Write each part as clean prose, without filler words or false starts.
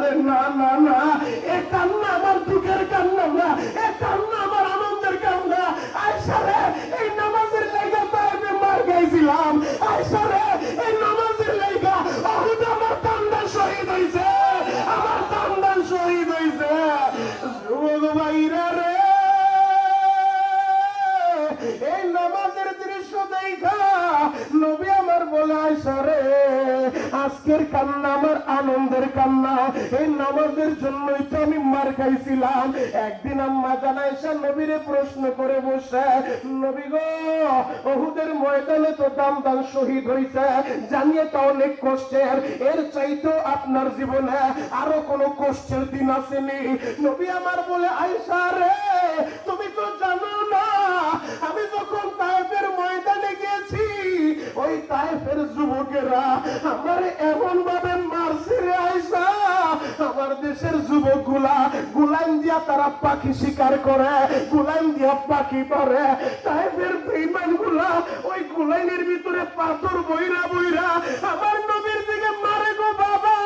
বলে না না না, এ কান্না আমার দুঃখের কান্না না, এ কান্না আমার আনন্দের কান্না। আয়েশা রে, এই নামাজের লাইগা তাইফে মার খাইছিলাম, আয়েশা রে, এই নামাজের লাইগা উহুদ আমার কান্না শহীদ হইছে, আমার কান্না শহীদ হইছে। যুবক ভাইরা রে, এই নামাজের দৃশ্য দেখা নবী আমার বলে আয়েশা রে, আজকের কান্না আমার আনন্দের কান্না, এই নামাজের জন্যই তো আমি মার খাইছিলাম। একদিন আম্মা জান আয়েশা নবীরে প্রশ্ন করে বসে, নবী গো, উহুদের ময়দানে তো দামদান শহীদ হইছে, জানিয়ে তো অনেক কষ্টের, এর চাইতো আপনার জীবনে আরো কোন কষ্টের দিন আসেনি? নবী আমার বলে আয়েশা রে, তুমি তো জানো না, আমি যখন তায়েফের ময়দানে গেছি, ওই তায়েফের যুবকেরা আমার এমন ভাবে মারছে রে আয়েশা, আমার দেশের যুবক গুলা গুলাম দিয়া তারা পাখি শিকার করে, গুলাম দিয়া পাখি ধরে, তায়েফের বেঈমান গুলা ওই গুলাইনের ভিতরে পাথর বইরা বইরা আমার নবীর দিকে মারে গো বাবা।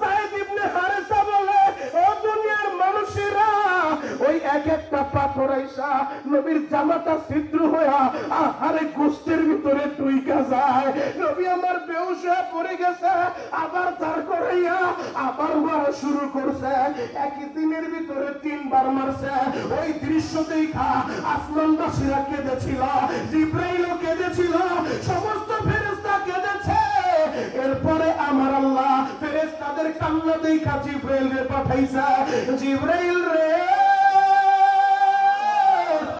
সাইদ ইবনে হারেসা বলে, ও দুনিয়ার মানুষেরা, ওই এক একটা পাথর আইসা নবীর জামাটা ছিদ্র হইয়া আহারে গোষ্ঠের ভিতরে টুইকা যায়। নবী আমার বেহুশ হয়ে পড়ে গেছে, আবার দাঁড় করাইয়া আবার মারা শুরু করছে। একই দিনের ভিতরে 3 বার মারছে। ওই দৃশ্য দেখা আসমানবাসীরা কেঁদেছিল, জিবরাইলও কেঁদেছিল, সমস্ত ফেরেশতা কেঁদেছে। এরপরে আমার আল্লাহ ফেরেশতাদের কান্না দেখা জিবরাইল রে পাঠাইছে। জিবরাইল রে,